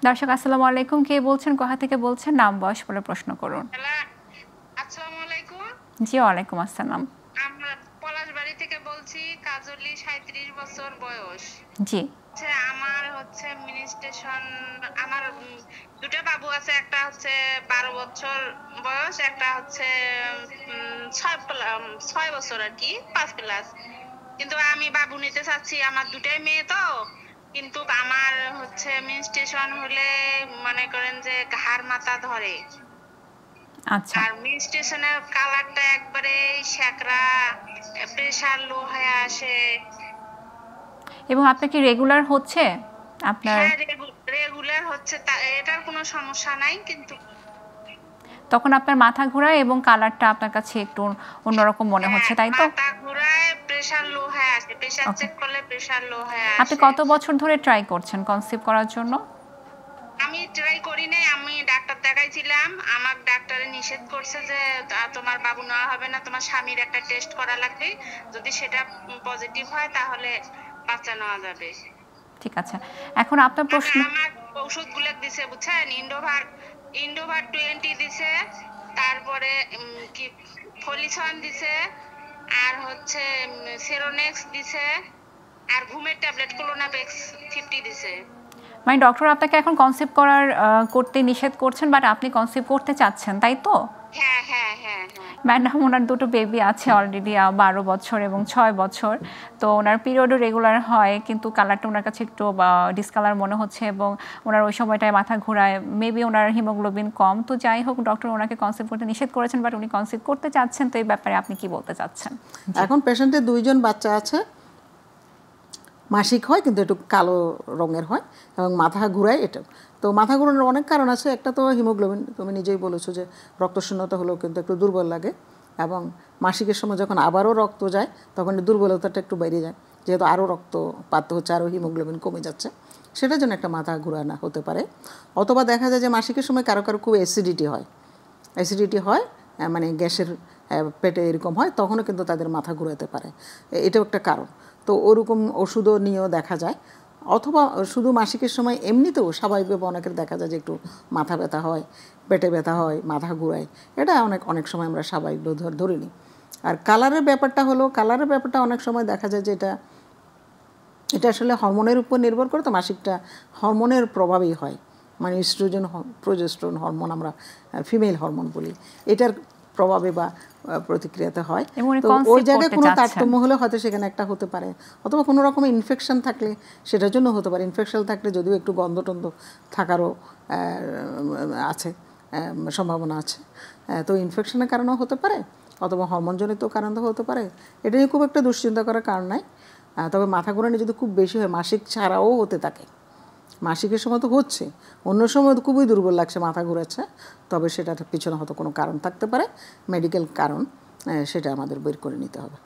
দর্শক আসসালামু আলাইকুম, কে বলছেন, কোথা থেকে বলছেন, নাম বয়স বলে প্রশ্ন করুন। আসসালামু আলাইকুম। জি ওয়ালাইকুম আসসালাম। আমরা পলাশবাড়ি থেকে বলছি, কাজলি 37 বছর বয়স। জি আমার হচ্ছে মিনিস্ট্রেশন, আমার দুটো বাবু আছে, একটা হচ্ছে 12 বছর বয়স, একটা হচ্ছে 6 বছর আর কি, 5 প্লাস। কিন্তু আমি বাবু নিতে চাচ্ছি, আমার দুটাই মেয়ে তো, কিন্তু আমার হচ্ছে মিনিস্ট্রেশন হলে মনে করেন যে ঘাড় মাথা ধরে। আচ্ছা, আর মিনিস্ট্রেশনের কালারটা একবারে শ্যাকরা, প্রেসার লো হয়ে আসে। এবং আপনার কি রেগুলার হচ্ছে আপনার? হ্যাঁ, রেগুলার হচ্ছে, এটার কোনো সমস্যা নাই, কিন্তু তখন আপনার মাথা ঘোরায় এবং কালারটা আপনার কাছে একটু অন্যরকম মনে হচ্ছে, তাই তো? মাথা ঘুরায়, প্রেসার লো হয়ে আসে, প্রেসার চেক করলে প্রেসার লো হয়ে আসে। আপনি কত বছর ধরে ট্রাই করছেন কনসিভ করার জন্য? আমি ট্রাই করি নাই, আমি ডাক্তার দেখাইছিলাম, আমার ডাক্তারে নিষেধ করছে যে তোমার বাবু নেওয়া হবে না, তোমার স্বামীর একটা টেস্ট করা লাগবে, যদি সেটা পজিটিভ হয় তাহলে বাচ্চা নেওয়া যাবে। ঠিক আছে, এখন আপনার প্রশ্ন। আমার ওষুধগুলো দিছে বুঝছেন, ইন্ডোভার 20 দিছে, তারপরে কি ফলিসন দিছে, আর হচ্ছে সেরোনেক্স দিছে, আর ঘুমের ট্যাবলেট ক্লোনাভেক্স 50 দিছে। মানে ডক্টর আপনাকে এখন কনসিভ করতে নিষেধ করছেন, বাট আপনি কনসিভ করতে চাচ্ছেন, তাই তো? হ্যাঁ হ্যাঁ হ্যাঁ হ্যাঁ। ম্যাডাম ওনার দুটো বেবি আছে অলরেডি, 12 বছর এবং 6 বছর। তো ওনার পিরিয়ডও রেগুলার হয়, কিন্তু কালারটা ওনার কাছে একটু ডিসকালার মনে হচ্ছে এবং ওনার ওই সময়টায় মাথা ঘোরায়, মেবি ওনার হিমোগ্লোবিন কম। তো যাই হোক, ডক্টর ওনাকে কনসিভ করতে নিষেধ করেছেন, বাট উনি কনসিভ করতে চাচ্ছেন। তো এই ব্যাপারে আপনি কি বলতে চাচ্ছেন? এখন পেশেন্টের 2জন বাচ্চা আছে, মাসিক হয় কিন্তু একটু কালো রঙের হয় এবং মাথা ঘুরায়। এটা তো মাথা ঘুরানোর অনেক কারণ আছে। একটা তো হিমোগ্লোবিন, তুমি নিজেই বলেছো যে রক্তশূন্যতা হলেও কিন্তু একটু দুর্বল লাগে, এবং মাসিকের সময় যখন আবারও রক্ত যায় তখন দুর্বলতাটা একটু বেড়ে যায়, যেহেতু আরও রক্তপাত হচ্ছে, আরও হিমোগ্লোবিন কমে যাচ্ছে, সেটার জন্য একটা মাথা ঘুরানো হতে পারে। অথবা দেখা যায় যে মাসিকের সময় কারো কারো খুব অ্যাসিডিটি হয়, মানে গ্যাসের পেটে এরকম হয়, তখনও কিন্তু তাদের মাথা ঘুরাতে পারে, এটাও একটা কারণ। তো ওরকম ওষুধও নিয়েও দেখা যায়। অথবা শুধু মাসিকের সময় এমনিতেও স্বাভাবিকভাবে অনেকের দেখা যায় যে একটু মাথা ব্যথা হয়, পেটে ব্যথা হয়, মাথা ঘুরায়, এটা অনেক সময় আমরা স্বাভাবিকভাবে ধরে নিই। আর কালারের ব্যাপারটা অনেক সময় দেখা যায় যে এটা আসলে হরমোনের উপর নির্ভর করে। তো মাসিকটা হরমোনের প্রভাবেই হয়, মানে ইস্ট্রোজেন, প্রোজেস্টেরন হরমোন, আমরা ফিমেল হরমোন বলি, এটার প্রভাবে বা প্রতিক্রিয়াতে হয়। তো ওই জায়গায় কোনো তারতম্য হলে হয়তো সেখানে একটা হতে পারে, অথবা কোনো রকম ইনফেকশন থাকলে সেটার জন্য হতে পারে। ইনফেকশন থাকলে যদিও একটু গন্ধ টন্ধ থাকারও আছে, সম্ভাবনা আছে। তো ইনফেকশনের কারণেও হতে পারে, অথবা হরমোনজনিত কারণেও হতে পারে। এটা নিয়ে খুব একটা দুশ্চিন্তা করার কারণ নাই। তবে মাথা ঘোরানো যদি খুব বেশি হয়, মাসিক ছাড়াও হতে থাকে, মাসিকের সময় তো হচ্ছে, অন্য সময় তো খুবই দুর্বল লাগছে, মাথা ঘুরাচ্ছে, তবে সেটার পিছনে হয়তো কোনো কারণ থাকতে পারে, মেডিকেল কারণ, সেটা আমাদের বের করে নিতে হবে।